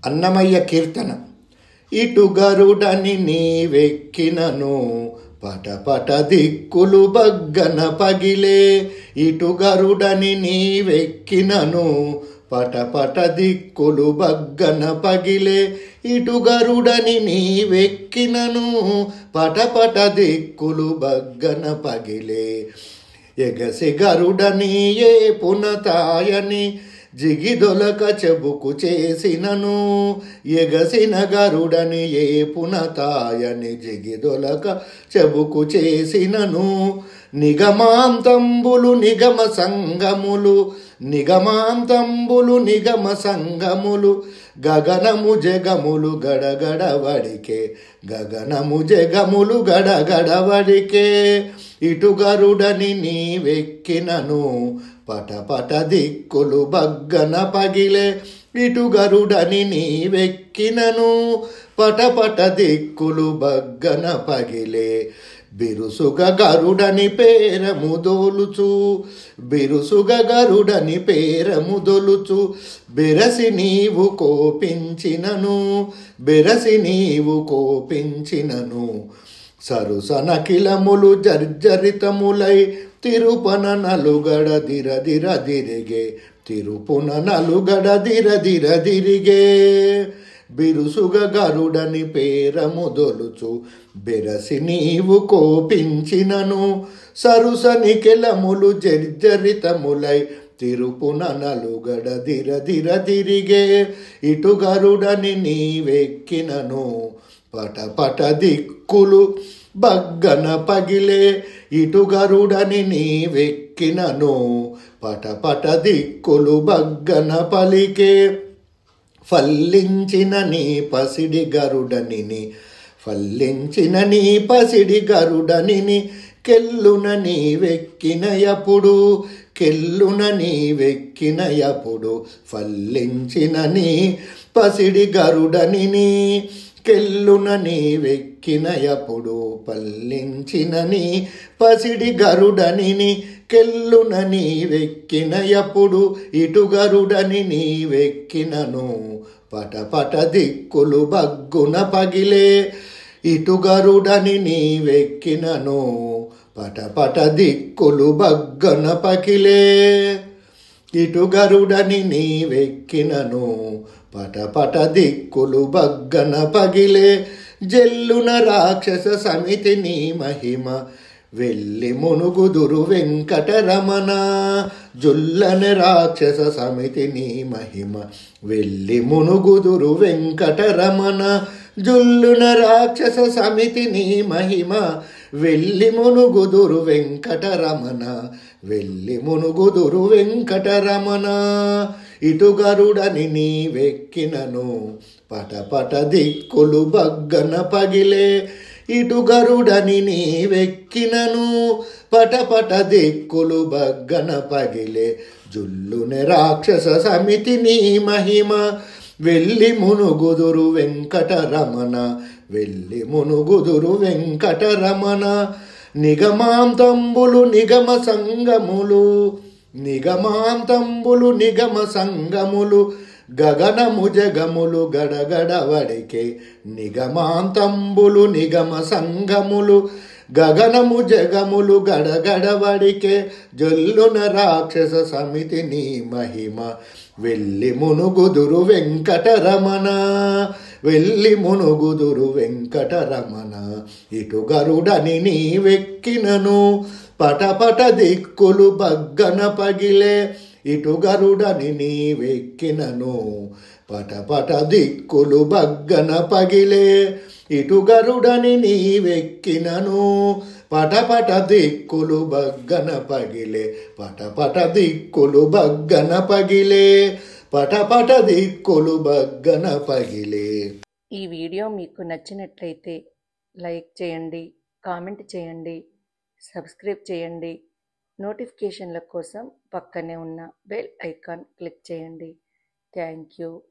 అన్నమయ్య కీర్తన. ఇటు గరుడని నీవెక్కినను పటపట దిక్కులు బగ్గన పగిలే. ఇటు గరుడని నీవెక్కినను పటపట దిక్కులు బగ్గన పగిలే. ఇటు గరుడని నీవెక్కినను పటపట దిక్కులు బగ్గన పగిలే. ఎగసి గరుడని ఏ పునతాయని జిగిదొలక చెబుకు చేసినను. ఎగసిన గరుడని ఏ పునతాయని జిగిదొలక చెబుకు చేసినను. నిగమాంతంబులు నిగమ సంగములు నిగమాంతంబులు నిగమ సంగములు గగనము జగములు గడగడవడికే. గగనము జగములు గడగడవడికే. ఇటు గరుడని నీవెక్కినను పటపట దిక్కులు బగ్గన పగిలే. ఇటు గరుడని నీవెక్కినను పటపట దిక్కులు బగ్గన పగిలే. బిరుసుగ గరుడని పేరముదోలుచు బిరుసుగ గరుడని పేరముదొలుచు బెరసి నీవు కోపించినను. బెరసి నీవు కోపించినను. సరుసనకిలములు జర్జరితములై తిరుపన నలుగడ దిరదిర దిరిగే. తిరుపున నలుగడ దిరదిర దిరిగే. బిరుసుగ గరుడని పేరముదొలుచు బెరసి నీవు కోపించినను. సరుసనికెలములు జర్జరితములై తిరుపున నలుగడ దిరదిర దిరిగే. ఇటు గరుడని నీవెక్కినను పటపట దిక్కులు బగ్గన పగిలే. ఇటు గరుడని నీవెక్కినను పటపట దిక్కులు బగ్గన పలికే. ఫల్లించిన నీ పసిడి గరుడనిని ఫల్లించిన నీ పసిడి గరుడనిని కెల్లున నీవెక్కినయపుడు. కెల్లున నీవెక్కినయపుడు ఫల్లించిన నీ పసిడి గరుడనిని కెల్లున నీవెక్కినయపుడు. పల్లించిన నీ పసిడి గరుడనిని కెల్లున నీవెక్కినయపుడు. ఇటు గరుడని నీవెక్కినను పటపట దిక్కులు బగ్గున పగిలే. ఇటు గరుడని నీవెక్కినను పటపట దిక్కులు బగ్గన పగిలే. ఇటు గరుడని నీవెక్కినను పటపట దిక్కులు బగ్గన పగిలే. జల్లున రాక్షస సమితి నీ మహిమ వెళ్ళి మునుగుదురు వెంకటరమణ. జుల్లని రాక్షస సమితి నీ మహిమ వెళ్ళి మునుగుదురు వెంకటరమణ. జుల్లున రాక్షస సమితి నీ మహిమ వెళ్ళి మునుగుదురు వెంకటరమణ. వెళ్ళి మునుగుదురు వెంకటరమణ. ఇటు గరుడని నీవెక్కినను పటపట దిక్కులు బగ్గన పగిలే. ఇటు గరుడని నీవెక్కినను పటపట దిక్కులు బగ్గన పగిలే. జుల్లుని రాక్షస సమితి నీ మహిమ వెళ్ళి మునుగుదురు వెంకటరమణ. వెళ్ళి మునుగుదురు వెంకటరమణ. నిగమాంతంబులు నిగమ సంగములు నిగమాంతంబులు నిగమ సంగములు గగనము జగములు గడగడవడికే. నిగమాంతంబులు నిగమ సంగములు గగనము జగములు గడగడవడికే. జల్లున రాక్షస సమితి నీ మహిమ వెళ్ళి మునుగుదురు వెంకటరమణ. వెళ్ళి మునుగుదురు వెంకటరమణ. ఇటు గరుడని నీవెక్కినను పటపట దిక్కులు బగ్గన పగిలే. ఇటు గరుడని నీవెక్కినను పటపట దిక్కులు బగ్గన పగిలే. ఇటు గరుడని నీవెక్కినను పటపట దిక్కులు బగ్గన పగిలే. పటపట దిక్కులు బగ్గన పగిలే. పటపట దిక్కులు బగ్గన పగిలే. ఈ వీడియో మీకు నచ్చినట్లయితే లైక్ చేయండి, కామెంట్ చేయండి, సబ్స్క్రైబ్ చేయండి. నోటిఫికేషన్ల కోసం పక్కనే ఉన్న బెల్ ఐకాన్ క్లిక్ చేయండి. Thank you.